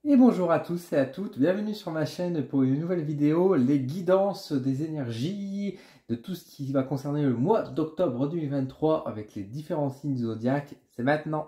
Et bonjour à tous et à toutes, bienvenue sur ma chaîne pour une nouvelle vidéo, les guidances des énergies, de tout ce qui va concerner le mois d'octobre 2023 avec les différents signes du zodiaque. C'est maintenant.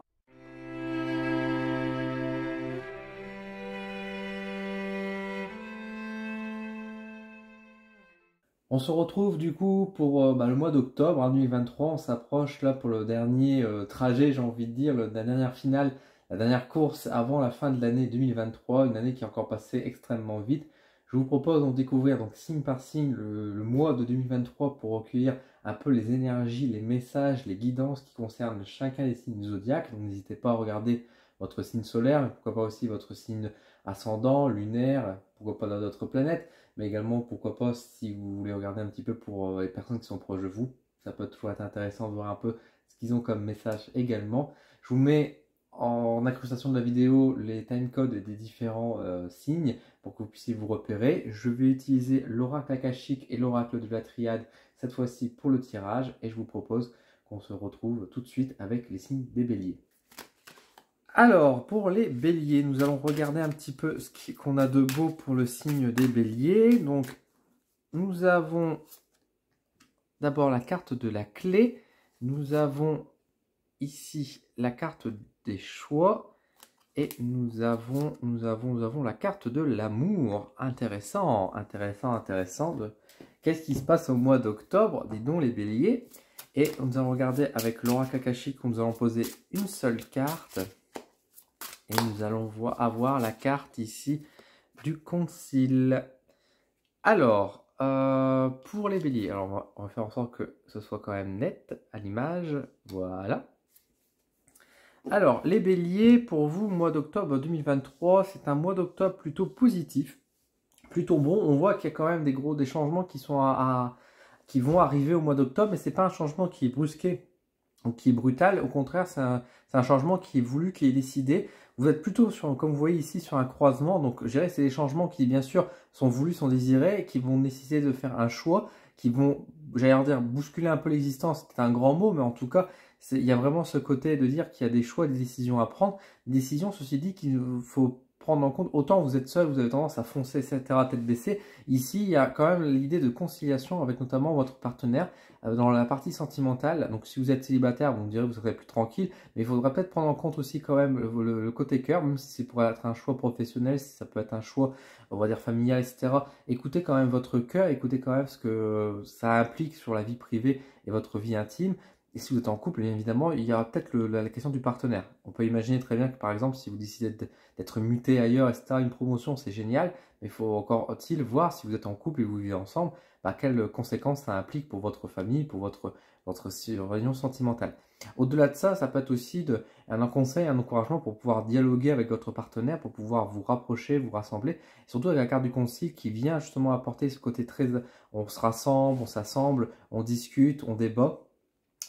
On se retrouve du coup pour le mois d'octobre 2023, on s'approche là pour le dernier trajet, j'ai envie de dire, la dernière finale, la dernière course avant la fin de l'année 2023, une année qui est encore passée extrêmement vite. Je vous propose de découvrir donc signe par signe le mois de 2023 pour recueillir un peu les énergies, les messages, les guidances qui concernent chacun des signes du zodiaque. Donc n'hésitez pas à regarder votre signe solaire, pourquoi pas aussi votre signe ascendant, lunaire, pourquoi pas d'autres planètes, mais également pourquoi pas si vous voulez regarder un petit peu pour les personnes qui sont proches de vous. Ça peut toujours être intéressant de voir un peu ce qu'ils ont comme message également. Je vous mets en incrustation de la vidéo les timecodes des différents signes pour que vous puissiez vous repérer. Je vais utiliser l'oracle akashique et l'oracle de la triade cette fois-ci pour le tirage et je vous propose qu'on se retrouve tout de suite avec les signes des béliers. Alors, pour les béliers, nous allons regarder un petit peu ce qu'on a de beau pour le signe des béliers. Donc, nous avons d'abord la carte de la clé. Nous avons ici la carte des choix. Et nous avons la carte de l'amour. Intéressant. Qu'est-ce qui se passe au mois d'octobre? Dis donc les béliers. Et nous allons regarder avec l'oracle akashique où nous allons poser une seule carte. Et nous allons avoir la carte ici du concile. Alors, pour les béliers, alors on va faire en sorte que ce soit quand même net à l'image. Voilà. Alors, les béliers, pour vous, mois d'octobre 2023, c'est un mois d'octobre plutôt positif, plutôt bon. On voit qu'il y a quand même des changements qui vont arriver au mois d'octobre, mais ce n'est pas un changement qui est brusqué ou qui est brutal. Au contraire, c'est un changement qui est voulu, qui est décidé. Vous êtes plutôt, comme vous voyez ici, sur un croisement. Donc, je dirais que c'est des changements qui, bien sûr, sont voulus, sont désirés, et qui vont nécessiter de faire un choix, qui vont, j'allais dire, bousculer un peu l'existence. C'est un grand mot, mais en tout cas, il y a vraiment ce côté de dire qu'il y a des choix, des décisions à prendre. Des décisions, ceci dit, qu'il faut prendre en compte. Autant vous êtes seul, vous avez tendance à foncer, etc., tête baissée. Ici, il y a quand même l'idée de conciliation avec notamment votre partenaire dans la partie sentimentale. Donc, si vous êtes célibataire, vous me direz que vous serez plus tranquille, mais il faudra peut-être prendre en compte aussi quand même le côté cœur, même si c'est pour être un choix professionnel, si ça peut être un choix, on va dire familial, etc. Écoutez quand même votre cœur, écoutez quand même ce que ça implique sur la vie privée et votre vie intime. Et si vous êtes en couple, bien évidemment, il y aura peut-être la question du partenaire. On peut imaginer très bien que, par exemple, si vous décidez d'être muté ailleurs, etc., une promotion, c'est génial, mais il faut encore-il voir si vous êtes en couple et vous vivez ensemble, quelles conséquences ça implique pour votre famille, pour votre réunion sentimentale. Au-delà de ça, ça peut être aussi un conseil, un encouragement pour pouvoir dialoguer avec votre partenaire, pour pouvoir vous rapprocher, vous rassembler. Et surtout avec la carte du concile qui vient justement apporter ce côté très... On se rassemble, on s'assemble, on discute, on débat.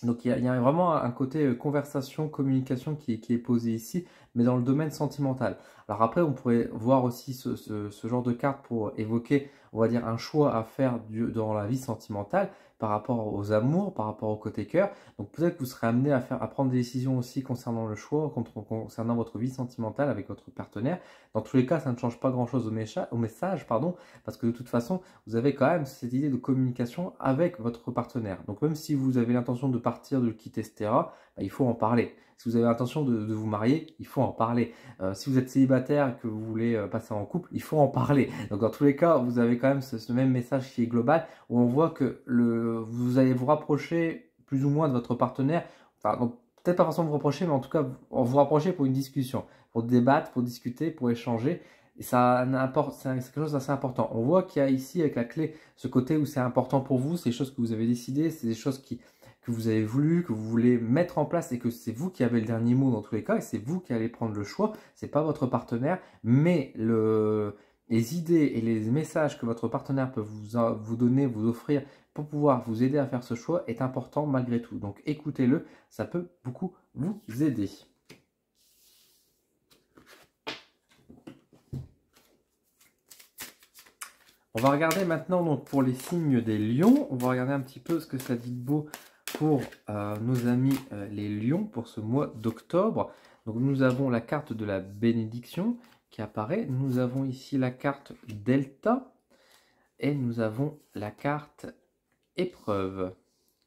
Donc il y a vraiment un côté conversation, communication qui est posé ici, mais dans le domaine sentimental. Alors après, on pourrait voir aussi ce genre de carte pour évoquer, on va dire, un choix à faire dans la vie sentimentale par rapport aux amours, par rapport au côté cœur. Donc peut-être que vous serez amené à prendre des décisions aussi concernant le choix, concernant votre vie sentimentale avec votre partenaire. Dans tous les cas, ça ne change pas grand-chose au message, parce que de toute façon, vous avez quand même cette idée de communication avec votre partenaire. Donc même si vous avez l'intention de partir, de le quitter, etc., il faut en parler. Si vous avez l'intention de vous marier, il faut en parler. Si vous êtes célibataire et que vous voulez passer en couple, il faut en parler. Donc dans tous les cas, vous avez quand même ce même message qui est global, où on voit que vous allez vous rapprocher plus ou moins de votre partenaire. Enfin, donc peut-être pas forcément vous rapprocher, mais en tout cas vous rapprocher pour une discussion, pour débattre, pour discuter, pour échanger. Et ça c'est quelque chose d'assez important. On voit qu'il y a ici avec la clé ce côté où c'est important pour vous, c'est des choses que vous avez décidées, c'est des choses que vous avez voulu, que vous voulez mettre en place et que c'est vous qui avez le dernier mot dans tous les cas et c'est vous qui allez prendre le choix, c'est pas votre partenaire, mais les idées et les messages que votre partenaire peut vous donner, vous offrir pour pouvoir vous aider à faire ce choix est important malgré tout. Donc écoutez-le, ça peut beaucoup vous aider. On va regarder maintenant donc pour les signes des lions. On va regarder un petit peu ce que ça dit de beau pour nos amis les lions pour ce mois d'octobre. Donc nous avons la carte de la bénédiction qui apparaît. Nous avons ici la carte Delta et nous avons la carte Épreuve.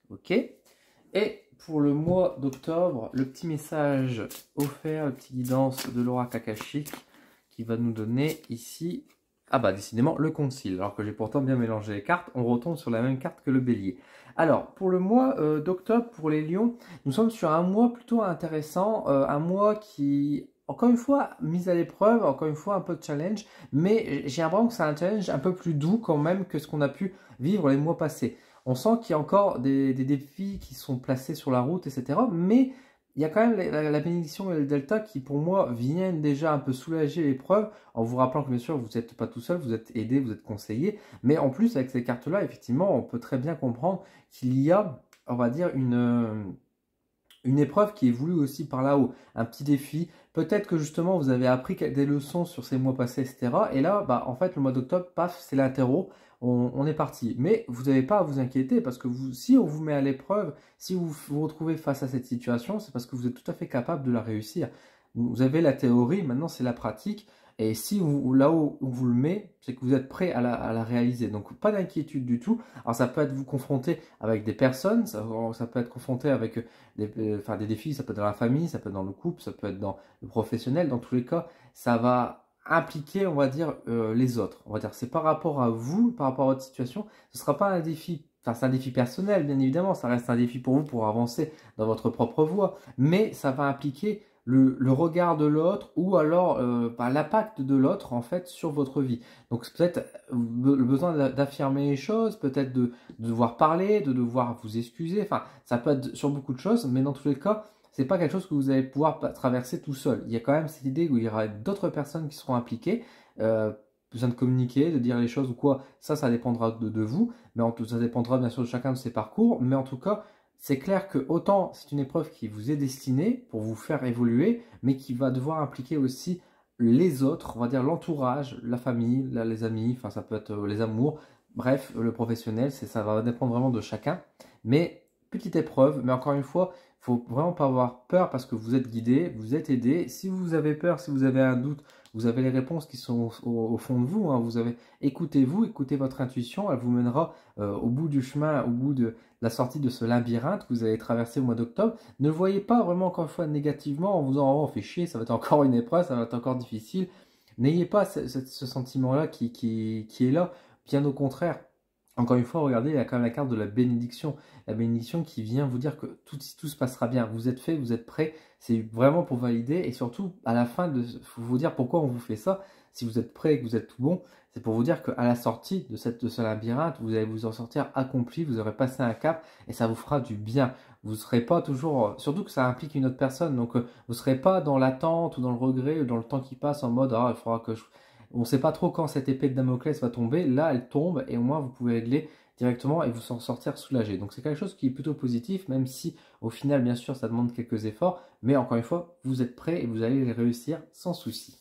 Ok. Et pour le mois d'octobre, le petit message offert, le petit guidance de Laura Akashique qui va nous donner ici, ah bah décidément, le concile. Alors que j'ai pourtant bien mélangé les cartes, on retombe sur la même carte que le bélier. Alors, pour le mois d'octobre, pour les lions, nous sommes sur un mois plutôt intéressant, un mois qui, encore une fois, mise à l'épreuve, encore une fois, un peu de challenge, mais j'ai l'impression que c'est un challenge un peu plus doux quand même que ce qu'on a pu vivre les mois passés. On sent qu'il y a encore des défis qui sont placés sur la route, etc. Mais il y a quand même la bénédiction et le delta qui, pour moi, viennent déjà un peu soulager l'épreuve, en vous rappelant que, bien sûr, vous n'êtes pas tout seul, vous êtes aidé, vous êtes conseillé. Mais en plus, avec ces cartes-là, effectivement, on peut très bien comprendre qu'il y a, on va dire, une épreuve qui est voulue aussi par là-haut, un petit défi. Peut-être que justement vous avez appris des leçons sur ces mois passés, etc. Et là, bah, en fait, le mois d'octobre, paf, c'est l'interro, on est parti. Mais vous n'avez pas à vous inquiéter parce que si on vous met à l'épreuve, si vous vous retrouvez face à cette situation, c'est parce que vous êtes tout à fait capable de la réussir. Vous avez la théorie, maintenant c'est la pratique. Et si là où on vous le met, c'est que vous êtes prêt à la réaliser. Donc pas d'inquiétude du tout. Alors ça peut être vous confronter avec des personnes, ça peut être confronté avec des défis, ça peut être dans la famille, ça peut être dans le couple, ça peut être dans le professionnel. Dans tous les cas, ça va impliquer, on va dire, les autres. On va dire, c'est par rapport à vous, par rapport à votre situation. Ce ne sera pas un défi, enfin c'est un défi personnel, bien évidemment. Ça reste un défi pour vous pour avancer dans votre propre voie. Mais ça va impliquer le regard de l'autre ou alors l'impact de l'autre en fait sur votre vie. Donc c'est peut-être le besoin d'affirmer les choses, peut-être de devoir parler, de devoir vous excuser, enfin ça peut être sur beaucoup de choses, mais dans tous les cas, c'est pas quelque chose que vous allez pouvoir traverser tout seul. Il y a quand même cette idée où il y aura d'autres personnes qui seront impliquées, besoin de communiquer, de dire les choses ou quoi, ça dépendra de vous, mais ça dépendra bien sûr de chacun de ses parcours, mais en tout cas, c'est clair que autant c'est une épreuve qui vous est destinée pour vous faire évoluer, mais qui va devoir impliquer aussi les autres, on va dire l'entourage, la famille, les amis, enfin ça peut être les amours, bref, le professionnel, ça va dépendre vraiment de chacun. Mais petite épreuve, mais encore une fois, il faut vraiment pas avoir peur parce que vous êtes guidé, vous êtes aidé. Si vous avez peur, si vous avez un doute, vous avez les réponses qui sont au fond de vous. Hein. Écoutez-vous, écoutez votre intuition, elle vous mènera au bout du chemin, au bout de la sortie de ce labyrinthe que vous allez traverser au mois d'octobre. Ne le voyez pas vraiment encore une fois négativement en vous disant oh, on fait chier, ça va être encore une épreuve, ça va être encore difficile. N'ayez pas ce sentiment-là qui est là, bien au contraire. Encore une fois, regardez, il y a quand même la carte de la bénédiction. La bénédiction qui vient vous dire que tout se passera bien. Vous êtes fait, vous êtes prêt. C'est vraiment pour valider. Et surtout, à la fin, il faut vous dire pourquoi on vous fait ça. Si vous êtes prêt et que vous êtes tout bon, c'est pour vous dire qu'à la sortie de ce labyrinthe, vous allez vous en sortir accompli. Vous aurez passé un cap et ça vous fera du bien. Vous ne serez pas toujours... Surtout que ça implique une autre personne. Donc, vous ne serez pas dans l'attente ou dans le regret ou dans le temps qui passe en mode « Ah, il faudra que je... » On ne sait pas trop quand cette épée de Damoclès va tomber. Là, elle tombe et au moins vous pouvez régler directement et vous en sortir soulagé. Donc c'est quelque chose qui est plutôt positif, même si au final, bien sûr, ça demande quelques efforts. Mais encore une fois, vous êtes prêts et vous allez les réussir sans souci.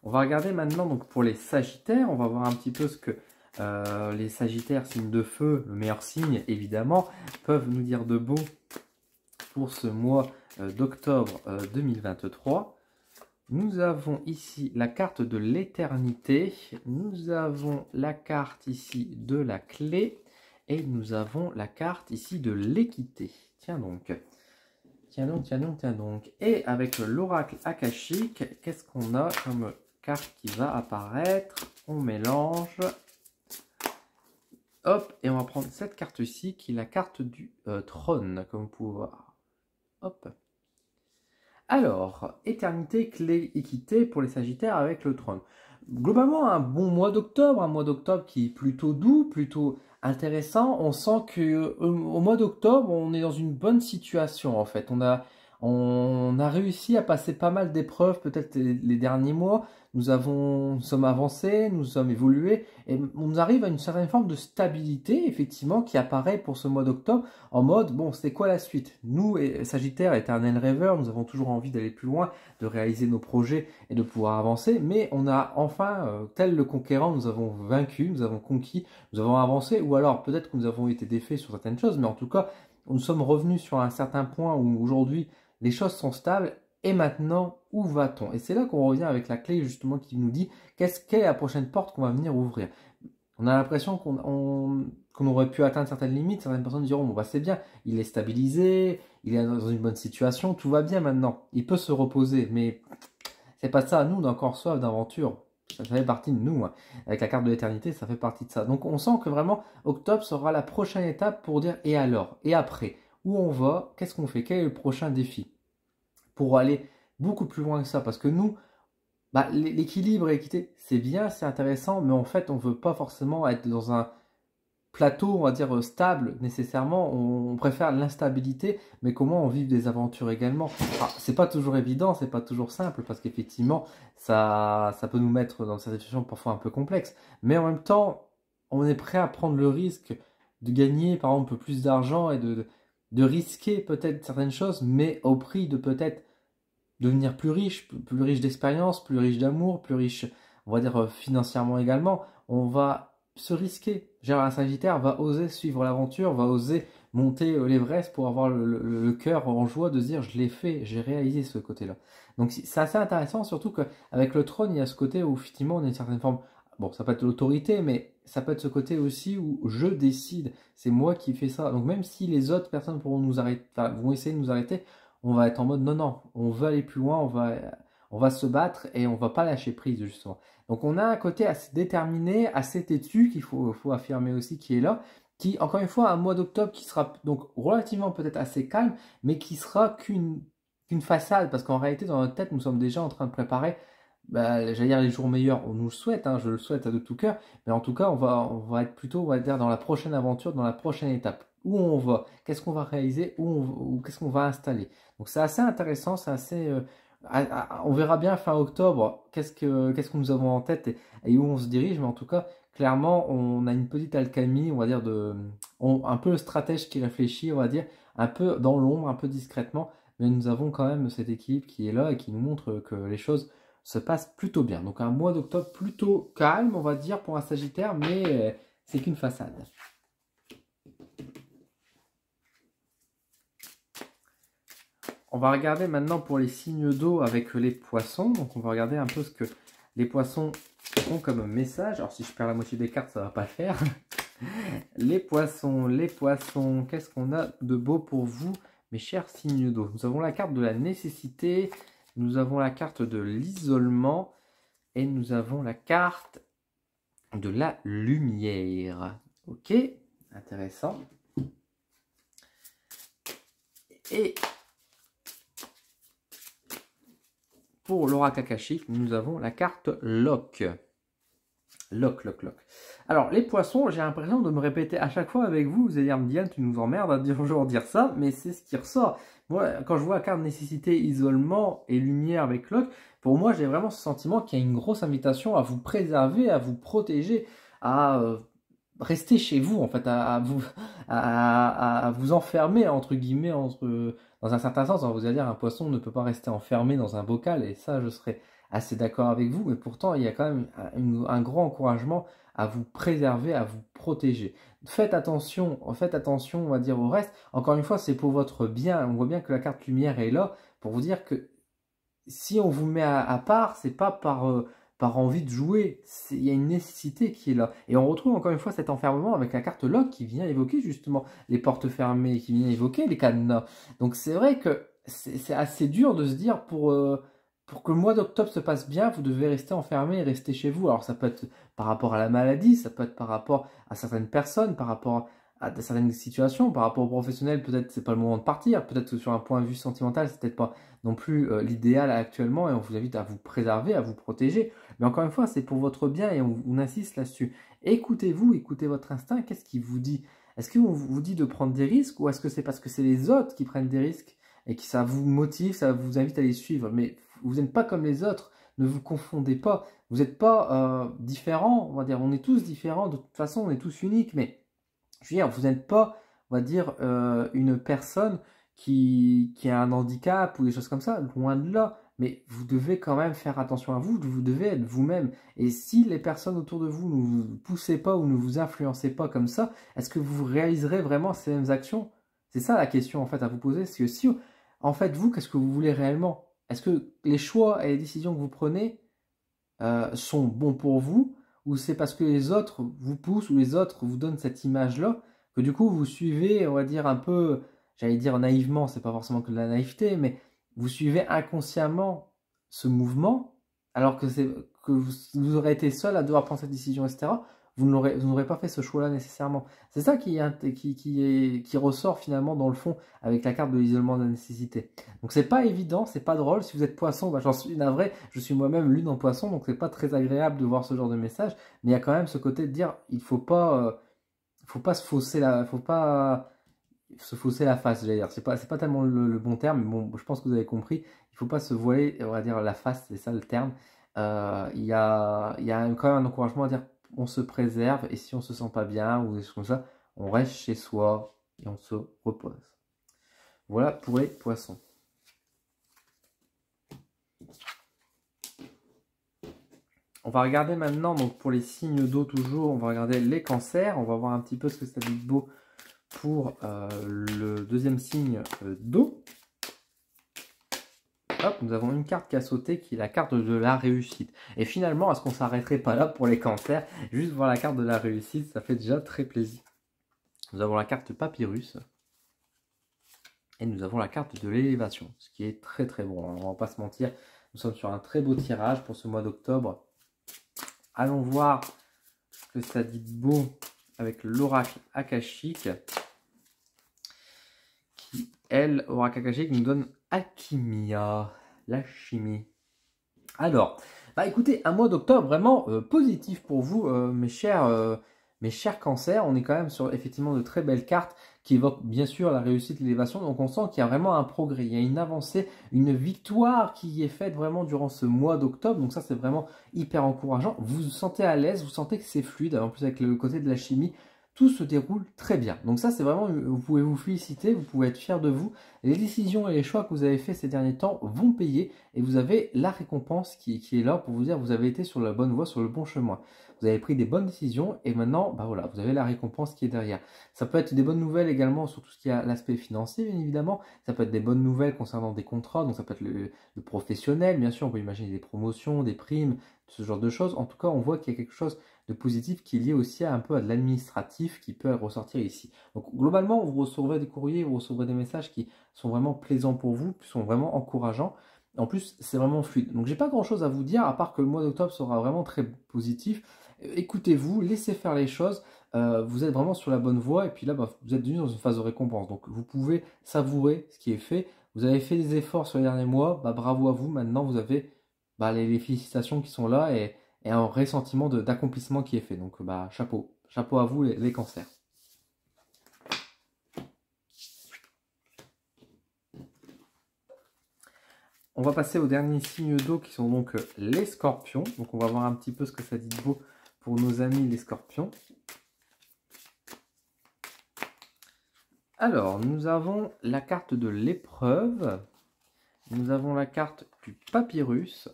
On va regarder maintenant donc pour les Sagittaires. On va voir un petit peu ce que les Sagittaires, signe de feu, le meilleur signe évidemment, peuvent nous dire de beau pour ce mois d'octobre 2023. Nous avons ici la carte de l'éternité, nous avons la carte ici de la clé et nous avons la carte ici de l'équité. Tiens donc. Et avec l'oracle akashique, qu'est-ce qu'on a comme carte qui va apparaître? On mélange. Hop, et on va prendre cette carte-ci qui est la carte du trône, comme vous pouvez voir. Hop. Alors, éternité, clé, équité pour les Sagittaires avec le trône. Globalement, un bon mois d'octobre qui est plutôt doux, plutôt intéressant. On sent que au mois d'octobre, on est dans une bonne situation en fait. On a réussi à passer pas mal d'épreuves, peut-être les derniers mois. Nous sommes avancés, nous sommes évolués et on arrive à une certaine forme de stabilité, effectivement, qui apparaît pour ce mois d'octobre en mode, bon, c'est quoi la suite? Nous, Sagittaire, éternel rêveur, nous avons toujours envie d'aller plus loin, de réaliser nos projets et de pouvoir avancer, mais on a enfin, tel le conquérant, nous avons vaincu, nous avons conquis, nous avons avancé, ou alors peut-être que nous avons été défaits sur certaines choses, mais en tout cas, nous sommes revenus sur un certain point où aujourd'hui les choses sont stables. Et maintenant, où va-t-on? Et c'est là qu'on revient avec la clé justement qui nous dit quelle est la prochaine porte qu'on va venir ouvrir. On a l'impression qu'on aurait pu atteindre certaines limites. Certaines personnes diront, bon bah c'est bien, il est stabilisé, il est dans une bonne situation, tout va bien maintenant. Il peut se reposer, mais c'est pas ça. Nous, on a encore soif d'aventure. Ça fait partie de nous. Hein. Avec la carte de l'éternité, ça fait partie de ça. Donc on sent que vraiment, octobre sera la prochaine étape pour dire, et alors? Et après? Où on va? Qu'est-ce qu'on fait? Quel est le prochain défi? Pour aller beaucoup plus loin que ça. Parce que nous, bah, l'équilibre et l'équité, c'est bien, c'est intéressant, mais en fait, on ne veut pas forcément être dans un plateau, on va dire, stable nécessairement. On préfère l'instabilité, mais comment on vit des aventures également. C'est pas toujours évident, c'est pas toujours simple, parce qu'effectivement, ça peut nous mettre dans cette situation parfois un peu complexe. Mais en même temps, on est prêt à prendre le risque de gagner, par exemple, un peu plus d'argent et de risquer peut-être certaines choses, mais au prix de peut-être devenir plus riche d'expérience, plus riche d'amour, plus riche, on va dire financièrement également. On va se risquer. Genre un Sagittaire va oser suivre l'aventure, va oser monter l'Everest pour avoir le cœur en joie de se dire je l'ai fait, j'ai réalisé ce côté-là. Donc c'est assez intéressant, surtout qu'avec le trône, il y a ce côté où effectivement on a une certaine forme, bon ça peut être l'autorité, mais ça peut être ce côté aussi où je décide, c'est moi qui fais ça. Donc même si les autres personnes pourront nous arrêter, enfin, vont essayer de nous arrêter, on va être en mode non, non, on veut aller plus loin, on va se battre et on va pas lâcher prise justement. Donc on a un côté assez déterminé, assez têtu qu'il faut affirmer aussi qui est là, qui encore une fois un mois d'octobre qui sera donc relativement peut-être assez calme, mais qui sera qu'une façade parce qu'en réalité dans notre tête nous sommes déjà en train de préparer, bah, j'allais dire les jours meilleurs, on nous le souhaite, hein, je le souhaite à de tout cœur, mais en tout cas on va être plutôt, on va dire dans la prochaine aventure, dans la prochaine étape. Où on va, qu'est-ce qu'on va réaliser, ou qu'est-ce qu'on va installer. Donc c'est assez intéressant, c'est assez, on verra bien fin octobre qu'est-ce que nous avons en tête et où on se dirige, mais en tout cas clairement on a une petite alchimie, on va dire un peu le stratège qui réfléchit, on va dire un peu dans l'ombre, un peu discrètement, mais nous avons quand même cette équipe qui est là et qui nous montre que les choses se passent plutôt bien. Donc un mois d'octobre plutôt calme, on va dire pour un Sagittaire, mais c'est qu'une façade. On va regarder maintenant pour les signes d'eau avec les poissons. Donc on va regarder un peu ce que les poissons ont comme message. Alors si je perds la moitié des cartes, ça ne va pas le faire. Les poissons, qu'est-ce qu'on a de beau pour vous, mes chers signes d'eau? Nous avons la carte de la nécessité, nous avons la carte de l'isolement et nous avons la carte de la lumière. Ok, intéressant. Et pour l'oracle akashique, nous avons la carte Lock. Lock. Alors, les poissons, j'ai l'impression de me répéter à chaque fois avec vous. Vous allez dire, Diane, tu nous emmerdes à toujours dire ça, mais c'est ce qui ressort. Moi, quand je vois la carte nécessité, isolement et lumière avec Lock, pour moi, j'ai vraiment ce sentiment qu'il y a une grosse invitation à vous préserver, à vous protéger, à rester chez vous, en fait, à vous enfermer, entre guillemets, dans un certain sens. Alors, vous allez dire, un poisson ne peut pas rester enfermé dans un bocal, et ça, je serais assez d'accord avec vous, mais pourtant, il y a quand même un grand encouragement à vous préserver, à vous protéger. Faites attention, on va dire, au reste. Encore une fois, c'est pour votre bien. On voit bien que la carte lumière est là pour vous dire que si on vous met à part, c'est pas par envie de jouer, il y a une nécessité qui est là. Et on retrouve encore une fois cet enfermement avec la carte Lock qui vient évoquer justement les portes fermées, qui vient évoquer les cadenas. Donc c'est vrai que c'est assez dur de se dire pour que le mois d'octobre se passe bien, vous devez rester enfermé et rester chez vous. Alors ça peut être par rapport à la maladie, ça peut être par rapport à certaines personnes, par rapport à certaines situations, par rapport aux professionnels, peut-être c'est pas le moment de partir, peut-être que sur un point de vue sentimental, c'est peut-être pas non plus l'idéal actuellement et on vous invite à vous préserver, à vous protéger. Mais encore une fois, c'est pour votre bien et on insiste là-dessus. Écoutez-vous, écoutez votre instinct, qu'est-ce qu'il vous dit? Est-ce qu'on vous dit de prendre des risques ou est-ce que c'est parce que c'est les autres qui prennent des risques et que ça vous motive, ça vous invite à les suivre? Mais vous n'êtes pas comme les autres, ne vous confondez pas. Vous n'êtes pas différents, on va dire, on est tous différents, de toute façon, on est tous uniques, mais je veux dire, vous n'êtes pas, on va dire, une personne qui a un handicap ou des choses comme ça, loin de là. Mais vous devez quand même faire attention à vous, vous devez être vous-même. Et si les personnes autour de vous ne vous poussez pas ou ne vous influencez pas comme ça, est-ce que vous réaliserez vraiment ces mêmes actions? C'est ça la question en fait à vous poser, c'est que si, en fait, vous, qu'est-ce que vous voulez réellement? Est-ce que les choix et les décisions que vous prenez sont bons pour vous, ou c'est parce que les autres vous poussent ou les autres vous donnent cette image-là que du coup vous suivez, on va dire un peu, j'allais dire naïvement, c'est pas forcément que de la naïveté, mais vous suivez inconsciemment ce mouvement alors que vous aurez été seul à devoir prendre cette décision, etc. Vous n'aurez pas fait ce choix-là nécessairement. C'est ça qui ressort finalement dans le fond avec la carte de l'isolement de la nécessité. Donc c'est pas évident, c'est pas drôle. Si vous êtes poisson, bah, j'en suis navré, je suis moi-même lune en poisson, donc c'est pas très agréable de voir ce genre de message. Mais il y a quand même ce côté de dire, il faut pas se fausser faut pas se fausser la face, j'allais dire. C'est pas tellement le bon terme, mais bon, je pense que vous avez compris. Il faut pas se voiler, on va dire la face, c'est ça le terme. Il y a quand même un encouragement à dire, on se préserve et si on se sent pas bien ou des choses comme ça, on reste chez soi et on se repose. Voilà pour les poissons. On va regarder maintenant, donc pour les signes d'eau toujours, on va regarder les cancers. On va voir un petit peu ce que ça dit de beau pour le deuxième signe d'eau. Hop, nous avons une carte qui a sauté, qui est la carte de la réussite. Et finalement, est-ce qu'on s'arrêterait pas là pour les cancers? Juste voir la carte de la réussite, ça fait déjà très plaisir. Nous avons la carte papyrus. Et nous avons la carte de l'élévation, ce qui est très très bon. On va pas se mentir, nous sommes sur un très beau tirage pour ce mois d'octobre. Allons voir ce que ça dit de beau avec l'oracle akashique. Qui, elle, oracle akashique, nous donne Alchimia, la chimie. Alors, bah écoutez, un mois d'octobre vraiment positif pour vous, mes chers cancers. On est quand même sur effectivement de très belles cartes qui évoquent bien sûr la réussite, l'élévation. Donc on sent qu'il y a vraiment un progrès, il y a une avancée, une victoire qui est faite vraiment durant ce mois d'octobre. Donc ça c'est vraiment hyper encourageant. Vous vous sentez à l'aise, vous sentez que c'est fluide. En plus avec le côté de la chimie, tout se déroule très bien. Donc ça c'est vraiment, vous pouvez vous féliciter, vous pouvez être fier de vous. Les décisions et les choix que vous avez faits ces derniers temps vont payer et vous avez la récompense qui est là pour vous dire que vous avez été sur la bonne voie, sur le bon chemin. Vous avez pris des bonnes décisions et maintenant, bah voilà, vous avez la récompense qui est derrière. Ça peut être des bonnes nouvelles également sur tout ce qui a l'aspect financier, bien évidemment. Ça peut être des bonnes nouvelles concernant des contrats, donc ça peut être le professionnel, bien sûr, on peut imaginer des promotions, des primes, ce genre de choses. En tout cas, on voit qu'il y a quelque chose de positif qui est lié aussi un peu à de l'administratif qui peut ressortir ici. Donc globalement, vous recevrez des courriers, vous recevrez des messages qui sont vraiment plaisants pour vous, qui sont vraiment encourageants. En plus, c'est vraiment fluide. Donc j'ai pas grand chose à vous dire, à part que le mois d'octobre sera vraiment très positif. Écoutez-vous, laissez faire les choses. Vous êtes vraiment sur la bonne voie et puis là, bah, vous êtes devenu dans une phase de récompense. Donc vous pouvez savourer ce qui est fait. Vous avez fait des efforts sur les derniers mois, bah, bravo à vous. Maintenant, vous avez bah, les félicitations qui sont là et un ressentiment d'accomplissement qui est fait. Donc bah, chapeau. Chapeau à vous les cancers. On va passer aux derniers signes d'eau qui sont donc les scorpions. Donc on va voir un petit peu ce que ça dit de beau pour nos amis les scorpions. Alors, nous avons la carte de l'épreuve. Nous avons la carte du papyrus.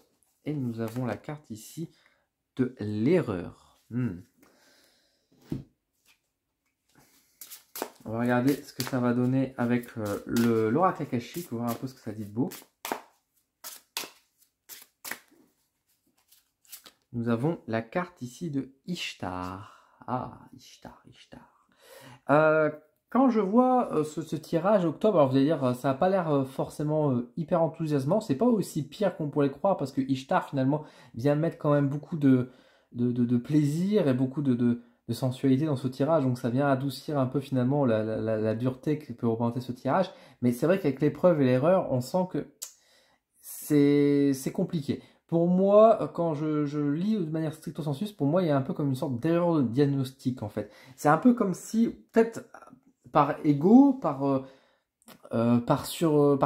Et nous avons la carte ici de l'erreur. On va regarder ce que ça va donner avec l'oracle akashique. On va voir un peu ce que ça dit de beau. Nous avons la carte ici de Ishtar. Ah, Ishtar. Quand je vois ce tirage octobre, alors vous allez dire, ça n'a pas l'air forcément hyper enthousiasmant. C'est pas aussi pire qu'on pourrait le croire parce que Ishtar finalement vient mettre quand même beaucoup de plaisir et beaucoup de sensualité dans ce tirage. Donc ça vient adoucir un peu finalement la dureté que peut représenter ce tirage. Mais c'est vrai qu'avec l'épreuve et l'erreur, on sent que c'est compliqué. Pour moi, quand je lis de manière stricto sensus, pour moi, il y a un peu comme une sorte d'erreur de diagnostic, en fait. C'est un peu comme si, peut-être par ego, par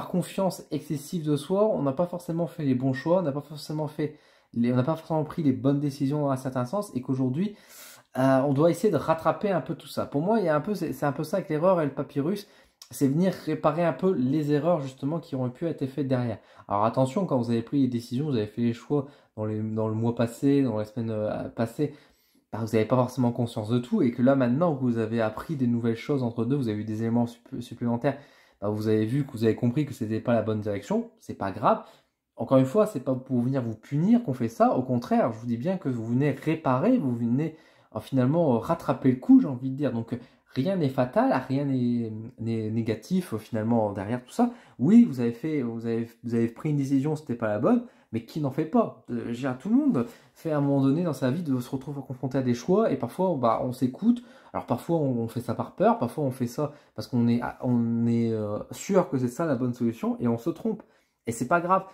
confiance excessive de soi, on n'a pas forcément fait les bons choix, on n'a pas forcément pris les bonnes décisions dans un certain sens, et qu'aujourd'hui, on doit essayer de rattraper un peu tout ça. Pour moi, c'est un peu ça avec l'erreur et le papyrus. C'est venir réparer un peu les erreurs justement qui auraient pu être faites derrière. Alors attention, quand vous avez pris les décisions, vous avez fait les choix dans le mois passé, dans les semaines passées, bah, vous n'avez pas forcément conscience de tout et que là maintenant que vous avez appris des nouvelles choses entre deux, vous avez eu des éléments supplémentaires, bah, vous avez vu que vous avez compris que c'était pas la bonne direction, c'est pas grave. Encore une fois, c'est pas pour venir vous punir qu'on fait ça, au contraire, je vous dis bien que vous venez réparer, vous venez finalement rattraper le coup, j'ai envie de dire. Donc rien n'est fatal, rien n'est négatif finalement derrière tout ça. Oui, vous avez pris une décision, c'était pas la bonne, mais qui n'en fait pas? Tout le monde fait à un moment donné dans sa vie de se retrouver confronté à des choix et parfois bah, on s'écoute. Alors parfois on fait ça par peur, parfois on fait ça parce on est sûr que c'est ça la bonne solution et on se trompe. Et c'est pas grave.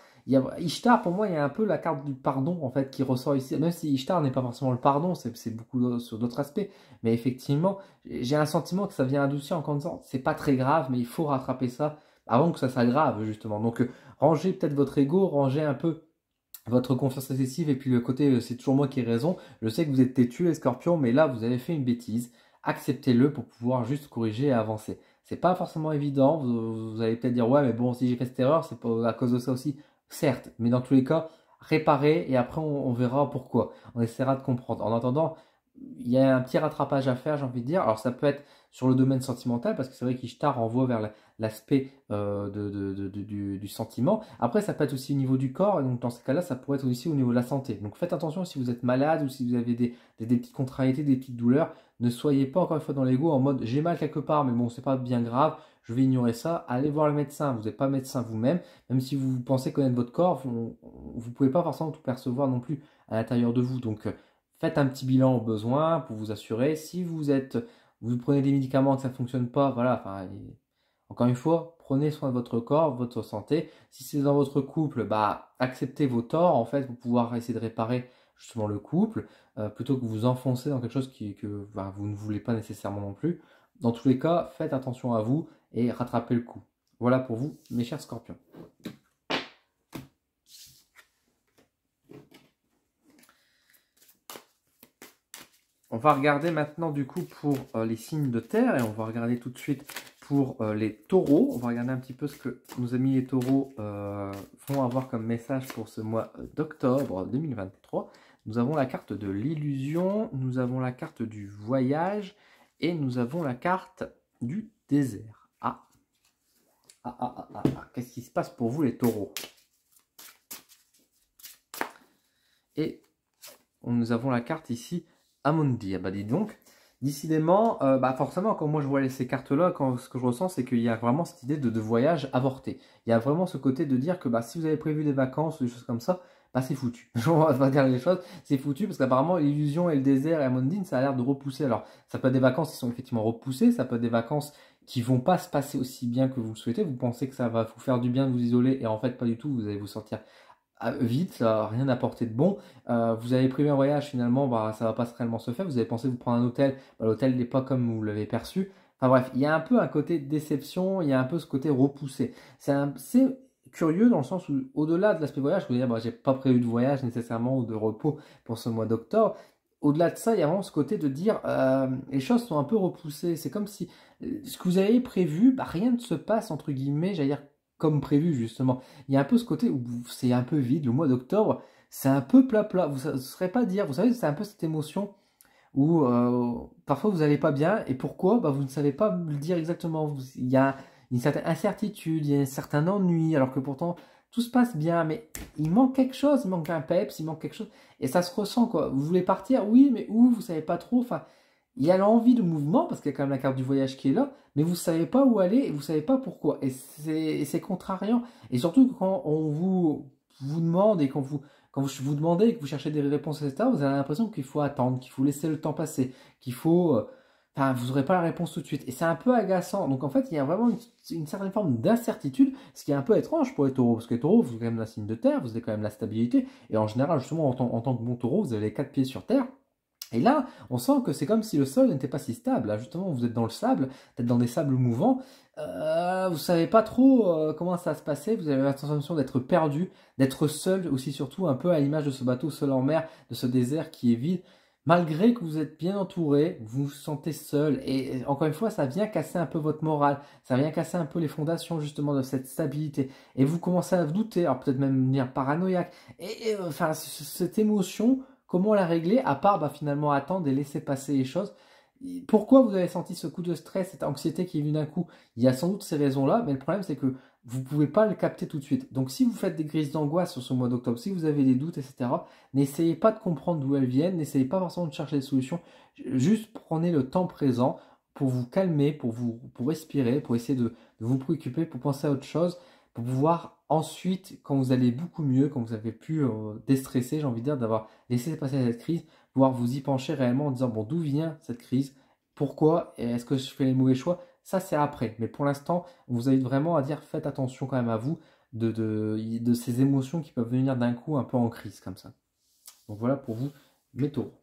Ishtar, pour moi, il y a un peu la carte du pardon en fait qui ressort ici. Même si Ishtar n'est pas forcément le pardon, c'est beaucoup sur d'autres aspects. Mais effectivement, j'ai un sentiment que ça vient adoucir en disant c'est pas très grave, mais il faut rattraper ça avant que ça s'aggrave justement. Donc rangez peut-être votre ego, rangez un peu votre confiance excessive et puis le côté c'est toujours moi qui ai raison. Je sais que vous êtes têtu les scorpions, mais là vous avez fait une bêtise. Acceptez-le pour pouvoir juste corriger et avancer. C'est pas forcément évident. Vous allez peut-être dire ouais mais bon si j'ai fait cette erreur c'est pas à cause de ça aussi. Certes, mais dans tous les cas réparer et après on verra pourquoi. On essaiera de comprendre. En attendant, il y a un petit rattrapage à faire, j'ai envie de dire. Alors ça peut être sur le domaine sentimental, parce que c'est vrai qu'Ishtar renvoie vers l'aspect du sentiment. Après, ça peut être aussi au niveau du corps, et donc dans ce cas-là, ça pourrait être aussi au niveau de la santé. Donc faites attention si vous êtes malade ou si vous avez des petites contrariétés, des petites douleurs. Ne soyez pas encore une fois dans l'ego en mode j'ai mal quelque part, mais bon, c'est pas bien grave, je vais ignorer ça. Allez voir le médecin, vous n'êtes pas médecin vous-même, même si vous pensez connaître votre corps, vous ne pouvez pas forcément tout percevoir non plus à l'intérieur de vous. Donc faites un petit bilan au besoin pour vous assurer. Si vous prenez des médicaments que ça ne fonctionne pas, voilà, enfin, encore une fois, prenez soin de votre corps, votre santé. Si c'est dans votre couple, bah, acceptez vos torts, en fait, pour pouvoir essayer de réparer justement le couple, plutôt que vous enfoncer dans quelque chose que bah, vous ne voulez pas nécessairement non plus. Dans tous les cas, faites attention à vous et rattrapez le coup. Voilà pour vous, mes chers scorpions. On va regarder maintenant du coup pour les signes de terre et on va regarder tout de suite pour les taureaux. On va regarder un petit peu ce que nos amis les taureaux vont avoir comme message pour ce mois d'octobre 2023. Nous avons la carte de l'illusion, nous avons la carte du voyage et nous avons la carte du désert. Qu'est-ce qui se passe pour vous les taureaux? Et nous avons la carte ici Amundi. Ah bah dis donc, décidément, bah forcément, quand moi je vois ces cartes-là, ce que je ressens, c'est qu'il y a vraiment cette idée de voyage avorté. Il y a vraiment ce côté de dire que bah, si vous avez prévu des vacances ou des choses comme ça, bah c'est foutu. On va dire les choses, c'est foutu parce qu'apparemment l'illusion et le désert et Amundine, ça a l'air de repousser. Alors, ça peut être des vacances qui sont effectivement repoussées, ça peut être des vacances qui vont pas se passer aussi bien que vous le souhaitez. Vous pensez que ça va vous faire du bien de vous isoler et en fait pas du tout, vous allez vous sortir vite, ça n'a rien apporté de bon. Vous avez prévu un voyage, finalement, bah, ça va pas réellement se faire. Vous avez pensé vous prendre un hôtel, bah, l'hôtel n'est pas comme vous l'avez perçu. Enfin bref, il y a un peu un côté déception, il y a un peu ce côté repoussé. C'est curieux dans le sens où, au-delà de l'aspect voyage, je veux dire, bah, j'ai pas prévu de voyage nécessairement ou de repos pour ce mois d'octobre. Au-delà de ça, il y a vraiment ce côté de dire les choses sont un peu repoussées. C'est comme si ce que vous avez prévu, bah, rien ne se passe, entre guillemets, j'allais dire comme prévu justement. Il y a un peu ce côté où c'est un peu vide, le mois d'octobre, c'est un peu plat. Vous ne saurez pas dire, vous savez, c'est un peu cette émotion où parfois vous n'allez pas bien, et pourquoi bah, vous ne savez pas me le dire exactement. Il y a une certaine incertitude, il y a un certain ennui, alors que pourtant tout se passe bien, mais il manque quelque chose, il manque un peps, il manque quelque chose, et ça se ressent quoi. Vous voulez partir, oui, mais où, vous ne savez pas trop, enfin, il y a l'envie de mouvement, parce qu'il y a quand même la carte du voyage qui est là, mais vous ne savez pas où aller, et vous ne savez pas pourquoi, et c'est contrariant, et surtout quand on vous demande, et quand vous demandez et que vous cherchez des réponses, etc., vous avez l'impression qu'il faut attendre, qu'il faut laisser le temps passer, qu'il faut... Enfin, vous n'aurez pas la réponse tout de suite. Et c'est un peu agaçant. Donc en fait, il y a vraiment une certaine forme d'incertitude, ce qui est un peu étrange pour les taureaux. Parce que les taureaux, vous avez quand même la signe de terre, vous avez quand même la stabilité. Et en général, justement, en tant que bon taureau, vous avez les 4 pieds sur terre. Et là, on sent que c'est comme si le sol n'était pas si stable. Là, justement, vous êtes dans le sable, peut-être dans des sables mouvants. Vous savez pas trop comment ça va se passer. Vous avez la sensation d'être perdu, d'être seul aussi, surtout un peu à l'image de ce bateau seul en mer, de ce désert qui est vide. Malgré que vous êtes bien entouré, vous vous sentez seul. Et encore une fois, ça vient casser un peu votre morale. Ça vient casser un peu les fondations justement de cette stabilité. Et vous commencez à vous douter, alors peut-être même devenir paranoïaque. Enfin, cette émotion comment la régler, à part finalement attendre et laisser passer les choses. Pourquoi vous avez senti ce coup de stress, cette anxiété qui est venue d'un coup? Il y a sans doute ces raisons-là, mais le problème c'est que vous ne pouvez pas le capter tout de suite. Donc si vous faites des crises d'angoisse sur ce mois d'octobre, si vous avez des doutes, etc., n'essayez pas de comprendre d'où elles viennent, n'essayez pas forcément de chercher des solutions, juste prenez le temps présent pour vous calmer, pour respirer, pour essayer de vous préoccuper, pour penser à autre chose, pour pouvoir ensuite, quand vous allez beaucoup mieux, quand vous avez pu déstresser, j'ai envie de dire, d'avoir laissé passer cette crise, pouvoir vous y pencher réellement en disant, bon, d'où vient cette crise? Pourquoi? Et est-ce que je fais les mauvais choix? Ça, c'est après. Mais pour l'instant, on vous invite vraiment à dire, faites attention quand même à vous de ces émotions qui peuvent venir d'un coup un peu en crise comme ça. Donc voilà pour vous, mes taureaux.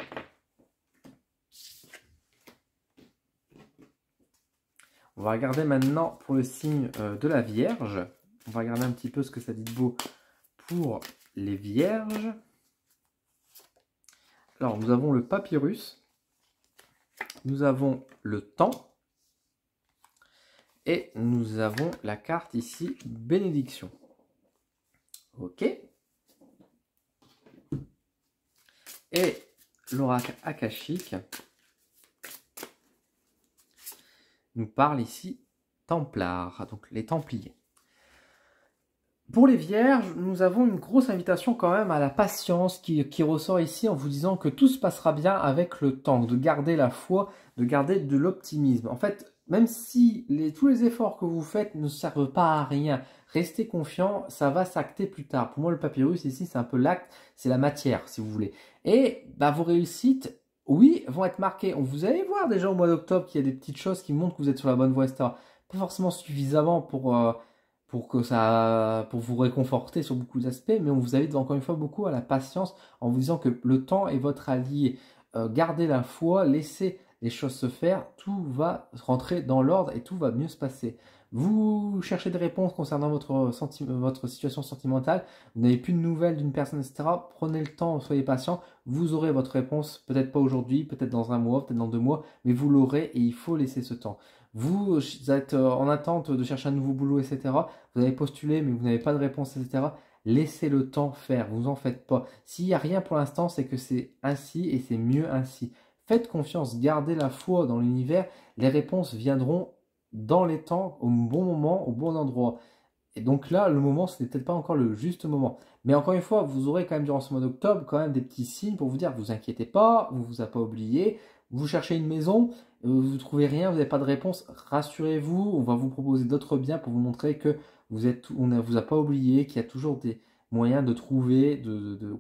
On va regarder maintenant pour le signe de la Vierge. On va regarder un petit peu ce que ça dit de beau pour les Vierges. Alors, nous avons le papyrus. Nous avons le temps. Et nous avons la carte ici, bénédiction. Ok. Et l'oracle akashique nous parle ici Templars, donc les Templiers. Pour les Vierges, nous avons une grosse invitation quand même à la patience qui ressort ici en vous disant que tout se passera bien avec le temps, de garder la foi, de garder de l'optimisme. En fait, même si tous les efforts que vous faites ne servent pas à rien, restez confiant, ça va s'acter plus tard. Pour moi, le papyrus ici, c'est un peu l'acte, c'est la matière, si vous voulez. Et vos réussites, oui, vont être marquées. Vous allez voir déjà au mois d'octobre qu'il y a des petites choses qui montrent que vous êtes sur la bonne voie, etc. Pas forcément suffisamment pour vous réconforter sur beaucoup d'aspects, mais on vous invite encore une fois beaucoup à la patience en vous disant que le temps est votre allié. Gardez la foi, laissez les choses se faire, tout va rentrer dans l'ordre et tout va mieux se passer. Vous cherchez des réponses concernant votre situation sentimentale, vous n'avez plus de nouvelles d'une personne, etc. Prenez le temps, soyez patient, vous aurez votre réponse, peut-être pas aujourd'hui, peut-être dans un mois, peut-être dans 2 mois, mais vous l'aurez et il faut laisser ce temps. Vous êtes en attente de chercher un nouveau boulot, etc. Vous avez postulé, mais vous n'avez pas de réponse, etc. Laissez le temps faire, vous en faites pas. S'il n'y a rien pour l'instant, c'est que c'est ainsi et c'est mieux ainsi. Faites confiance, gardez la foi dans l'univers. Les réponses viendront dans les temps, au bon moment, au bon endroit. Et donc là, le moment, ce n'est peut-être pas encore le juste moment. Mais encore une fois, vous aurez quand même durant ce mois d'octobre quand même des petits signes pour vous dire, vous inquiétez pas, on ne vous a pas oublié. Vous cherchez une maison, vous ne trouvez rien, vous n'avez pas de réponse, rassurez-vous, on va vous proposer d'autres biens pour vous montrer que on ne vous a pas oublié, qu'il y a toujours des moyens de trouver,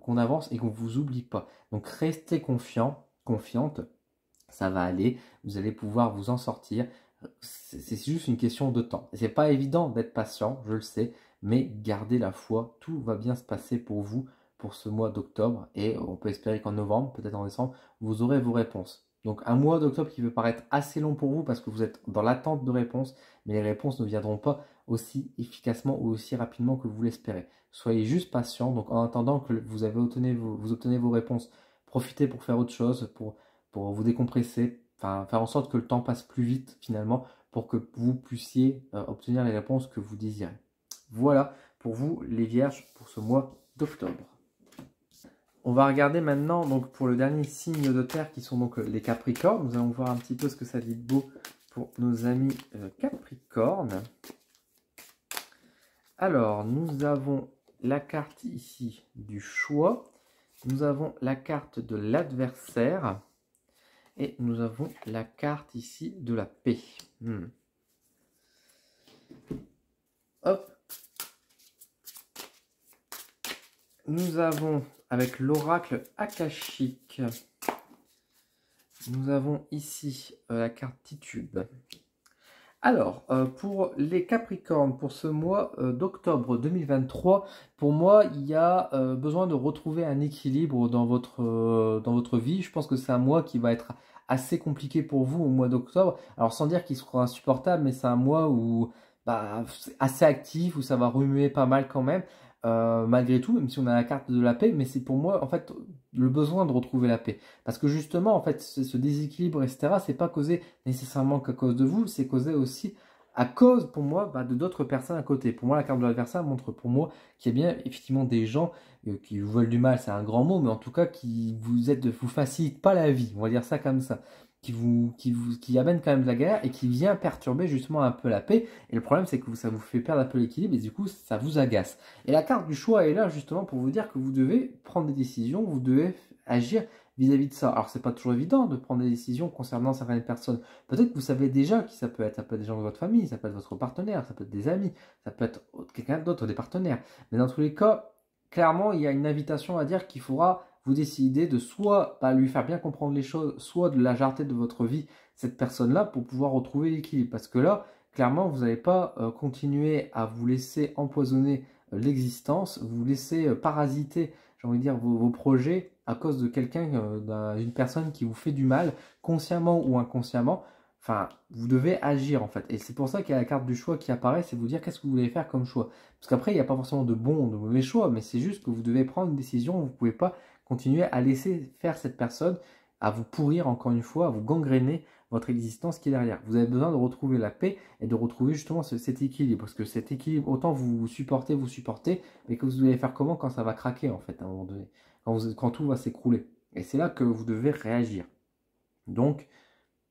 qu'on avance et qu'on ne vous oublie pas. Donc restez confiant, confiante, ça va aller, vous allez pouvoir vous en sortir. C'est juste une question de temps. C'est pas évident d'être patient, je le sais, mais gardez la foi, tout va bien se passer pour vous pour ce mois d'octobre et on peut espérer qu'en novembre, peut-être en décembre, vous aurez vos réponses. Donc un mois d'octobre qui peut paraître assez long pour vous parce que vous êtes dans l'attente de réponses, mais les réponses ne viendront pas aussi efficacement ou aussi rapidement que vous l'espérez. Soyez juste patient, donc en attendant que vous obtenez vos réponses, profitez pour faire autre chose, pour vous décompresser, enfin faire en sorte que le temps passe plus vite finalement pour que vous puissiez obtenir les réponses que vous désirez. Voilà pour vous les Vierges pour ce mois d'octobre. On va regarder maintenant donc pour le dernier signe de terre qui sont donc les Capricornes. Nous allons voir un petit peu ce que ça dit de beau pour nos amis Capricornes. Alors, nous avons la carte ici du choix. Nous avons la carte de l'adversaire. Et nous avons la carte ici de la paix. Hop. Nous avons avec l'oracle akashique, nous avons ici la carte Titube. Alors, pour les Capricornes, pour ce mois d'octobre 2023, pour moi, il y a besoin de retrouver un équilibre dans votre vie. Je pense que c'est un mois qui va être assez compliqué pour vous au mois d'octobre. Alors, sans dire qu'il sera insupportable, mais c'est un mois où c'est assez actif, où ça va remuer pas mal quand même. Malgré tout, même si on a la carte de la paix, mais c'est pour moi en fait le besoin de retrouver la paix, parce que justement en fait ce déséquilibre etc, c'est pas causé nécessairement qu'à cause de vous, c'est causé aussi à cause, pour moi, de d'autres personnes à côté. Pour moi, la carte de l'adversaire montre pour moi qu'il y a bien effectivement des gens qui vous veulent du mal, c'est un grand mot, mais en tout cas qui vous facilitent pas la vie, on va dire ça comme ça, qui amènent quand même de la guerre et qui vient perturber justement un peu la paix. Et le problème, c'est que ça vous fait perdre un peu l'équilibre et du coup, ça vous agace. Et la carte du choix est là justement pour vous dire que vous devez prendre des décisions, vous devez agir vis-à-vis de ça. Alors, c'est pas toujours évident de prendre des décisions concernant certaines personnes. Peut-être que vous savez déjà qui ça peut être. Ça peut être des gens de votre famille, ça peut être votre partenaire, ça peut être des amis, ça peut être quelqu'un d'autre, des partenaires. Mais dans tous les cas, clairement, il y a une invitation à dire qu'il faudra vous décider de soit lui faire bien comprendre les choses, soit de la jarter de votre vie, cette personne-là, pour pouvoir retrouver l'équilibre. Parce que là, clairement, vous n'allez pas continuer à vous laisser empoisonner l'existence, vous laisser parasiter, j'ai envie de dire, vos projets à cause de quelqu'un, d'une personne qui vous fait du mal, consciemment ou inconsciemment. Enfin, vous devez agir en fait. Et c'est pour ça qu'il y a la carte du choix qui apparaît, c'est vous dire qu'est-ce que vous voulez faire comme choix. Parce qu'après, il n'y a pas forcément de bons ou de mauvais choix, mais c'est juste que vous devez prendre une décision. Vous ne pouvez pas continuer à laisser faire cette personne, à vous pourrir encore une fois, à vous gangréner votre existence qui est derrière. Vous avez besoin de retrouver la paix et de retrouver justement cet équilibre. Parce que cet équilibre, autant vous supportez, mais que vous allez faire comment quand ça va craquer en fait à un moment donné, quand tout va s'écrouler. Et c'est là que vous devez réagir. Donc,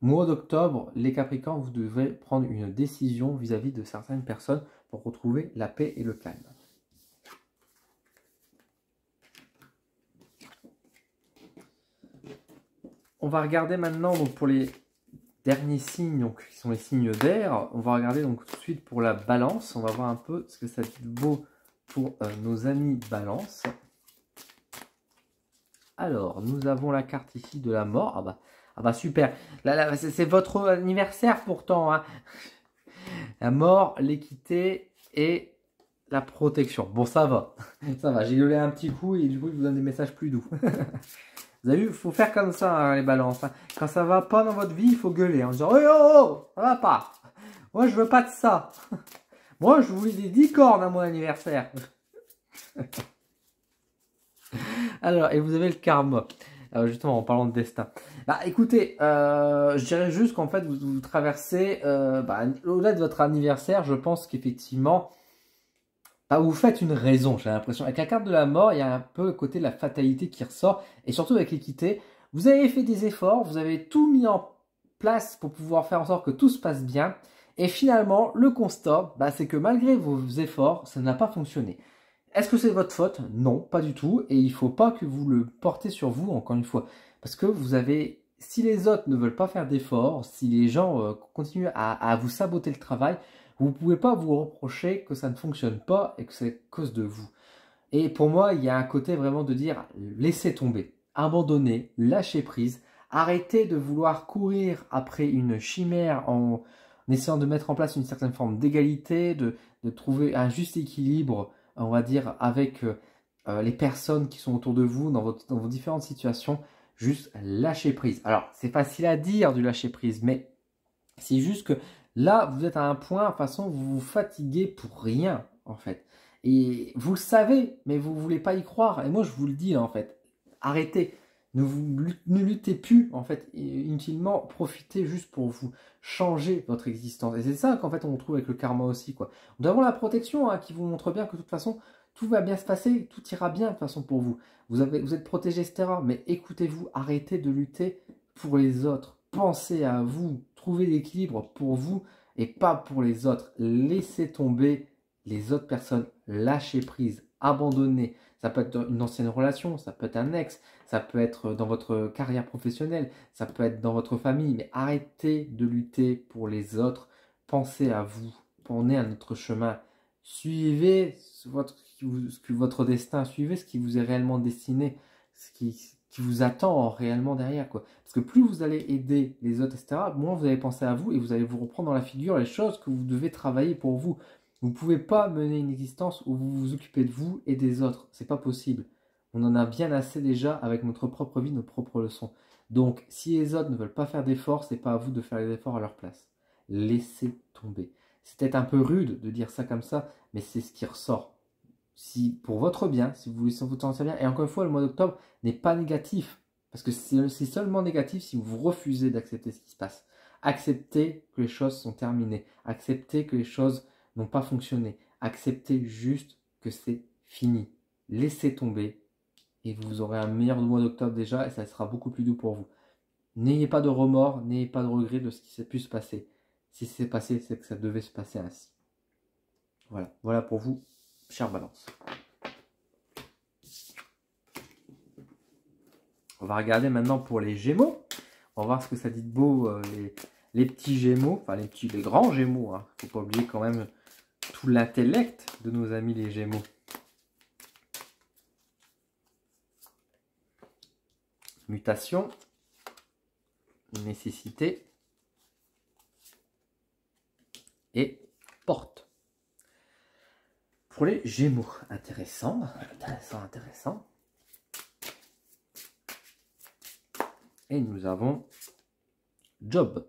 mois d'octobre, les Capricornes, vous devez prendre une décision vis-à-vis de certaines personnes pour retrouver la paix et le calme. On va regarder maintenant donc, pour les derniers signes, donc, qui sont les signes d'air. On va regarder donc tout de suite pour la balance. On va voir un peu ce que ça dit de beau pour nos amis balance. Alors, nous avons la carte ici de la mort. Ah bah super. Là, c'est votre anniversaire pourtant. Hein. La mort, l'équité et la protection. Bon, ça va. Ça va. J'ai gueulé un petit coup et du coup, je vous donne des messages plus doux. Vous avez vu, il faut faire comme ça, hein, les balances. Hein. Quand ça va pas dans votre vie, il faut gueuler. En disant, oh, oh, oh, ça va pas. Moi, je veux pas de ça. Moi, je voulais des 10 cornes à mon anniversaire. Alors, et vous avez le karma. Justement, en parlant de destin. Écoutez, je dirais juste qu'en fait, vous traversez, au-delà de votre anniversaire, je pense qu'effectivement, vous faites une raison, j'ai l'impression. Avec la carte de la mort, il y a un peu le côté de la fatalité qui ressort. Et surtout avec l'équité, vous avez fait des efforts, vous avez tout mis en place pour pouvoir faire en sorte que tout se passe bien. Et finalement, le constat, c'est que malgré vos efforts, ça n'a pas fonctionné. Est-ce que c'est votre faute? Non, pas du tout. Et il ne faut pas que vous le portez sur vous, encore une fois. Parce que vous avez, si les autres ne veulent pas faire d'efforts, si les gens continuent à vous saboter le travail, vous ne pouvez pas vous reprocher que ça ne fonctionne pas et que c'est à cause de vous. Et pour moi, il y a un côté vraiment de dire, laissez tomber, abandonnez, lâchez prise, arrêtez de vouloir courir après une chimère en essayant de mettre en place une certaine forme d'égalité, de trouver un juste équilibre, on va dire, avec les personnes qui sont autour de vous dans vos différentes situations. Juste lâcher prise. Alors, c'est facile à dire du lâcher prise, mais c'est juste que là, vous êtes à un point, de toute façon, vous vous fatiguez pour rien, en fait. Et vous le savez, mais vous ne voulez pas y croire. Et moi, je vous le dis, en fait. Arrêtez. Ne luttez plus, en fait, inutilement. Profitez juste pour vous changer votre existence. Et c'est ça qu'en fait, on retrouve avec le karma aussi, quoi. Nous avons la protection, hein, qui vous montre bien que de toute façon, tout va bien se passer, tout ira bien de toute façon pour vous. Vous êtes protégé, etc. Mais écoutez-vous, arrêtez de lutter pour les autres. Pensez à vous, trouvez l'équilibre pour vous et pas pour les autres. Laissez tomber les autres personnes, lâchez prise, abandonnez. Ça peut être une ancienne relation, ça peut être un ex, ça peut être dans votre carrière professionnelle, ça peut être dans votre famille, mais arrêtez de lutter pour les autres. Pensez à vous, prenez un autre chemin. Suivez votre destin, suivez ce qui vous est réellement destiné, ce qui vous attend réellement derrière, quoi. Parce que plus vous allez aider les autres, etc., moins vous allez penser à vous et vous allez vous reprendre dans la figure les choses que vous devez travailler pour vous. Vous ne pouvez pas mener une existence où vous vous occupez de vous et des autres. C'est pas possible. On en a bien assez déjà avec notre propre vie, nos propres leçons. Donc, si les autres ne veulent pas faire d'efforts, c'est pas à vous de faire les efforts à leur place. Laissez tomber. C'est peut-être un peu rude de dire ça comme ça, mais c'est ce qui ressort. Si pour votre bien, si vous voulez vous sentir bien, et encore une fois, le mois d'octobre n'est pas négatif, parce que c'est seulement négatif si vous refusez d'accepter ce qui se passe. Acceptez que les choses sont terminées. Acceptez que les choses n'ont pas fonctionné. Acceptez juste que c'est fini. Laissez tomber et vous aurez un meilleur mois d'octobre déjà et ça sera beaucoup plus doux pour vous. N'ayez pas de remords, n'ayez pas de regrets de ce qui s'est pu se passer. Si c'est passé, c'est que ça devait se passer ainsi. Voilà, voilà pour vous, chère Balance. On va regarder maintenant pour les Gémeaux. On va voir ce que ça dit de beau, les petits Gémeaux, enfin les grands Gémeaux. Hein. Faut pas oublier quand même tout l'intellect de nos amis les Gémeaux. Mutation, nécessité et porte. Pour les Gémeaux, intéressant. Et nous avons job.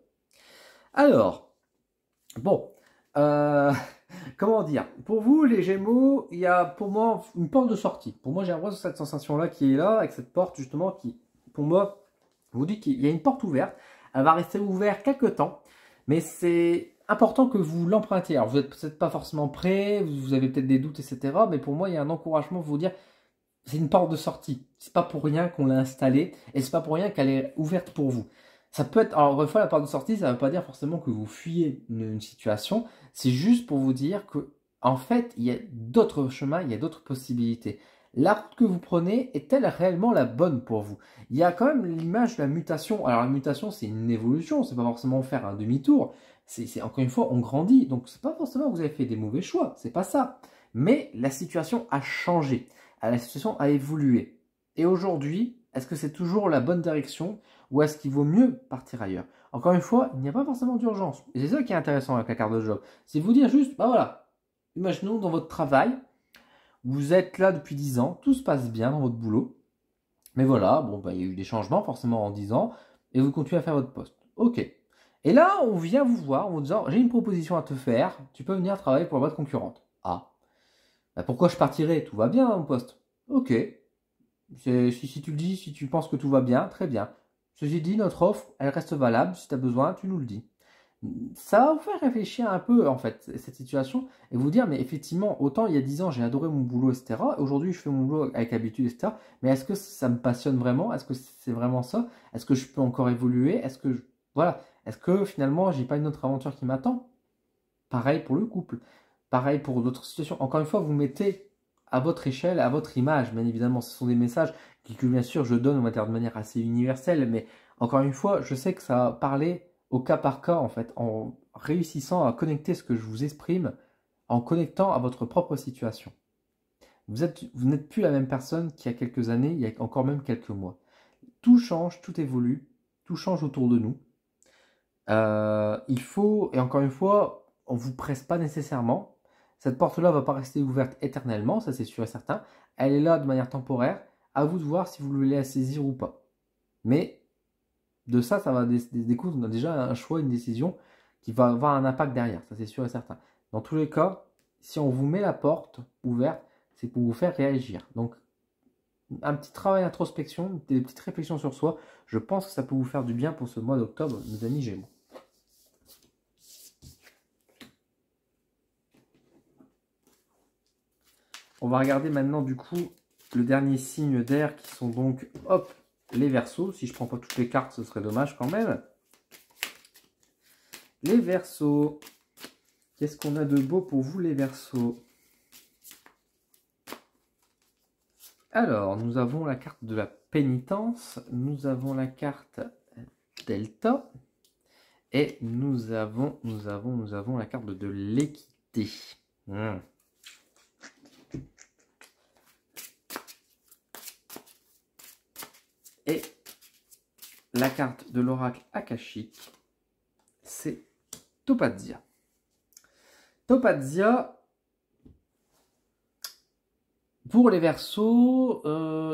Alors, bon, comment dire? Pour vous, les Gémeaux, il y a pour moi une porte de sortie. Pour moi, j'ai l'impression cette sensation-là qui est là, avec cette porte justement qui, pour moi, vous dit qu'il y a une porte ouverte. Elle va rester ouverte quelques temps, mais c'est important que vous l'empruntez. Alors, vous n'êtes peut-être pas forcément prêt, vous avez peut-être des doutes, etc. Mais pour moi, il y a un encouragement pour vous dire, c'est une porte de sortie. C'est pas pour rien qu'on l'a installée et c'est pas pour rien qu'elle est ouverte pour vous. Ça peut être, alors une fois la porte de sortie, ça ne veut pas dire forcément que vous fuyez une situation. C'est juste pour vous dire que, en fait, il y a d'autres chemins, il y a d'autres possibilités. La route que vous prenez est-elle réellement la bonne pour vous? Il y a quand même l'image de la mutation. Alors la mutation, c'est une évolution, c'est pas forcément faire un demi-tour. C'est encore une fois, on grandit. Donc c'est pas forcément que vous avez fait des mauvais choix, c'est pas ça. Mais la situation a changé, la situation a évolué. Et aujourd'hui, est-ce que c'est toujours la bonne direction ou est-ce qu'il vaut mieux partir ailleurs? Encore une fois, il n'y a pas forcément d'urgence. Et c'est ça qui est intéressant avec la carte de job. C'est vous dire juste, bah voilà, imaginons dans votre travail, vous êtes là depuis 10 ans, tout se passe bien dans votre boulot. Mais voilà, bon, bah, il y a eu des changements forcément en 10 ans et vous continuez à faire votre poste. Ok. Et là, on vient vous voir en vous disant, j'ai une proposition à te faire, tu peux venir travailler pour la boîte concurrente. Ah. Bah, pourquoi je partirais? Tout va bien dans mon poste. Ok. Si tu le dis, si tu penses que tout va bien, très bien. Ceci dit, notre offre, elle reste valable. Si tu as besoin, tu nous le dis. Ça va vous faire réfléchir un peu, en fait, cette situation, et vous dire, mais effectivement, autant il y a 10 ans, j'ai adoré mon boulot, etc. Aujourd'hui, je fais mon boulot avec habitude, etc. Mais est-ce que ça me passionne vraiment? Est-ce que c'est vraiment ça? Est-ce que je peux encore évoluer? Voilà. Est-ce que finalement, j'ai pas une autre aventure qui m'attend? Pareil pour le couple. Pareil pour d'autres situations. Encore une fois, vous mettez à votre échelle, à votre image, bien évidemment. Ce sont des messages que bien sûr, je donne, on va dire, de manière assez universelle. Mais encore une fois, je sais que ça va parler au cas par cas, en fait, en réussissant à connecter ce que je vous exprime, en connectant à votre propre situation. Vous n'êtes plus la même personne qu'il y a quelques années, il y a encore même quelques mois. Tout change, tout évolue, tout change autour de nous. Il faut, et encore une fois, on ne vous presse pas nécessairement. Cette porte-là ne va pas rester ouverte éternellement, ça c'est sûr et certain. Elle est là de manière temporaire. À vous de voir si vous voulez la saisir ou pas. Mais de ça, ça va découdre. On a déjà un choix, une décision qui va avoir un impact derrière, ça c'est sûr et certain. Dans tous les cas, si on vous met la porte ouverte, c'est pour vous faire réagir. Donc, un petit travail d'introspection, des petites réflexions sur soi, je pense que ça peut vous faire du bien pour ce mois d'octobre, mes amis Gémeaux. On va regarder maintenant du coup le dernier signe d'air qui sont donc, hop, les Verseaux. Si je ne prends pas toutes les cartes, ce serait dommage quand même. Les Verseaux. Qu'est-ce qu'on a de beau pour vous les Verseaux? Alors, nous avons la carte de la pénitence, nous avons la carte Delta et nous avons la carte de l'équité. Et la carte de l'oracle akashique, c'est Topazia. Topazia, pour les Verseaux,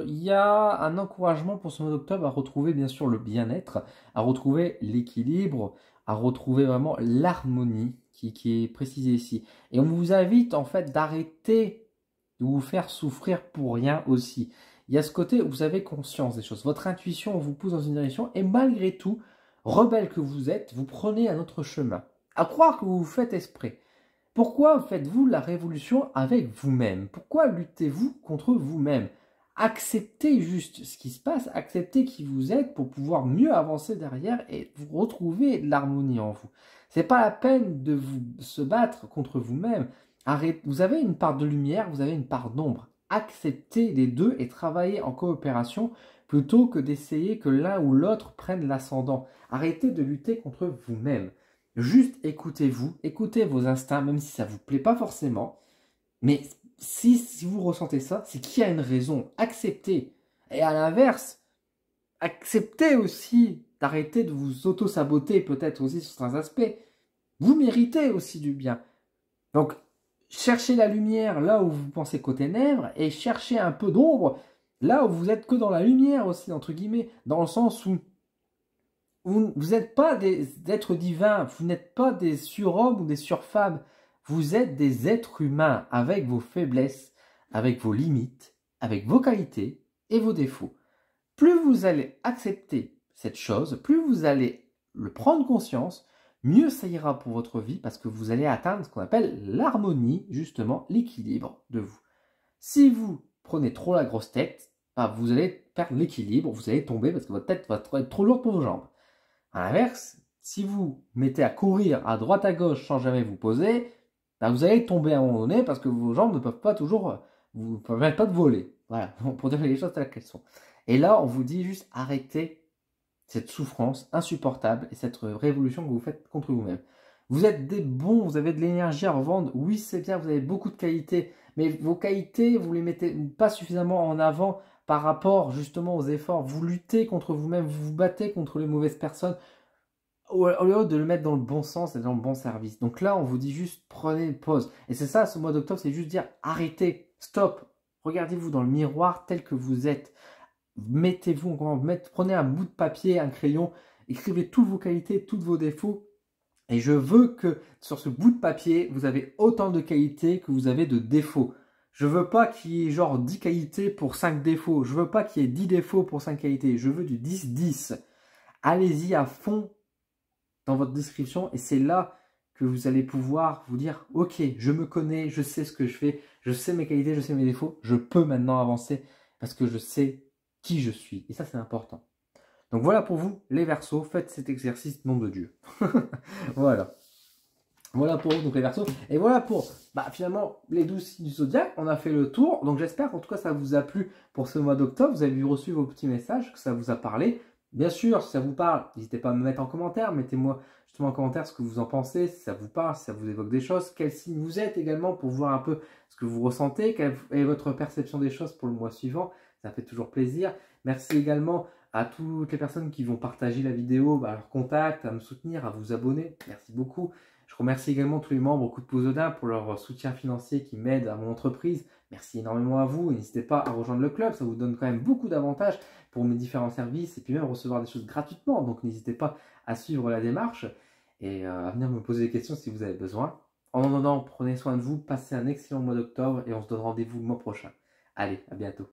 il y a un encouragement pour ce mois d'octobre à retrouver bien sûr le bien-être, à retrouver l'équilibre, à retrouver vraiment l'harmonie qui est précisée ici. Et on vous invite en fait d'arrêter de vous faire souffrir pour rien aussi. Il y a ce côté où vous avez conscience des choses. Votre intuition vous pousse dans une direction et malgré tout, rebelle que vous êtes, vous prenez un autre chemin. À croire que vous vous faites esprit. Pourquoi faites-vous la révolution avec vous-même? Pourquoi luttez-vous contre vous-même? Acceptez juste ce qui se passe, acceptez qui vous êtes pour pouvoir mieux avancer derrière et vous retrouver l'harmonie en vous. C'est pas la peine de vous se battre contre vous-même. Arrêtez. Vous avez une part de lumière, vous avez une part d'ombre. Acceptez les deux et travaillez en coopération plutôt que d'essayer que l'un ou l'autre prenne l'ascendant. Arrêtez de lutter contre vous-même. Juste écoutez-vous, écoutez vos instincts, même si ça ne vous plaît pas forcément. Mais si vous ressentez ça, c'est qu'il y a une raison. Acceptez. Et à l'inverse, acceptez aussi d'arrêter de vous auto-saboter peut-être aussi sur certains aspects. Vous méritez aussi du bien. Donc, cherchez la lumière là où vous pensez qu'aux ténèbres et cherchez un peu d'ombre là où vous êtes que dans la lumière aussi, entre guillemets, dans le sens où vous n'êtes pas des êtres divins, vous n'êtes pas des surhommes ou des surfemmes, vous êtes des êtres humains avec vos faiblesses, avec vos limites, avec vos qualités et vos défauts. Plus vous allez accepter cette chose, plus vous allez le prendre conscience, mieux ça ira pour votre vie parce que vous allez atteindre ce qu'on appelle l'harmonie, justement l'équilibre de vous. Si vous prenez trop la grosse tête, bah, vous allez perdre l'équilibre, vous allez tomber parce que votre tête va être trop lourde pour vos jambes. À l'inverse, si vous mettez à courir à droite à gauche sans jamais vous poser, bah vous allez tomber à un moment donné parce que vos jambes ne peuvent pas toujours vous permettre pas de voler. Voilà, pour dire les choses telles qu'elles sont. Et là, on vous dit juste arrêtez cette souffrance insupportable et cette révolution que vous faites contre vous-même. Vous êtes des bons, vous avez de l'énergie à revendre. Oui, c'est bien, vous avez beaucoup de qualités, mais vos qualités, vous les mettez pas suffisamment en avant par rapport justement aux efforts. Vous luttez contre vous-même, vous vous battez contre les mauvaises personnes au lieu de le mettre dans le bon sens et dans le bon service. Donc là, on vous dit juste prenez une pause. Et c'est ça, ce mois d'octobre, c'est juste dire arrêtez, stop, regardez-vous dans le miroir tel que vous êtes. Mettez-vous, prenez un bout de papier, un crayon, écrivez toutes vos qualités, tous vos défauts. Et je veux que sur ce bout de papier, vous avez autant de qualités que vous avez de défauts. Je veux pas qu'il y ait genre 10 qualités pour 5 défauts. Je veux pas qu'il y ait 10 défauts pour 5 qualités. Je veux du 10-10. Allez-y à fond dans votre description et c'est là que vous allez pouvoir vous dire « Ok, je me connais, je sais ce que je fais, je sais mes qualités, je sais mes défauts. Je peux maintenant avancer parce que je sais qui je suis. » Et ça, c'est important. Donc voilà pour vous, les Verseaux, faites cet exercice, nom de Dieu. Voilà. Voilà pour vous, donc les Verseaux. Et voilà pour, finalement, les 12 signes du zodiaque. On a fait le tour. Donc j'espère qu'en tout cas, ça vous a plu pour ce mois d'octobre. Vous avez reçu vos petits messages, que ça vous a parlé. Bien sûr, si ça vous parle, n'hésitez pas à me mettre en commentaire. Mettez-moi justement en commentaire ce que vous en pensez, si ça vous parle, si ça vous évoque des choses. Quel signe vous êtes également pour voir un peu ce que vous ressentez. Quelle est votre perception des choses pour le mois suivant. Ça fait toujours plaisir. Merci également à toutes les personnes qui vont partager la vidéo, à leur contact, à me soutenir, à vous abonner. Merci beaucoup. Je remercie également tous les membres Coup de pouce d'Odin pour leur soutien financier qui m'aide à mon entreprise. Merci énormément à vous. N'hésitez pas à rejoindre le club, ça vous donne quand même beaucoup d'avantages pour mes différents services et puis même recevoir des choses gratuitement. Donc n'hésitez pas à suivre la démarche et à venir me poser des questions si vous avez besoin. En attendant, prenez soin de vous, passez un excellent mois d'octobre et on se donne rendez-vous le mois prochain. Allez, à bientôt.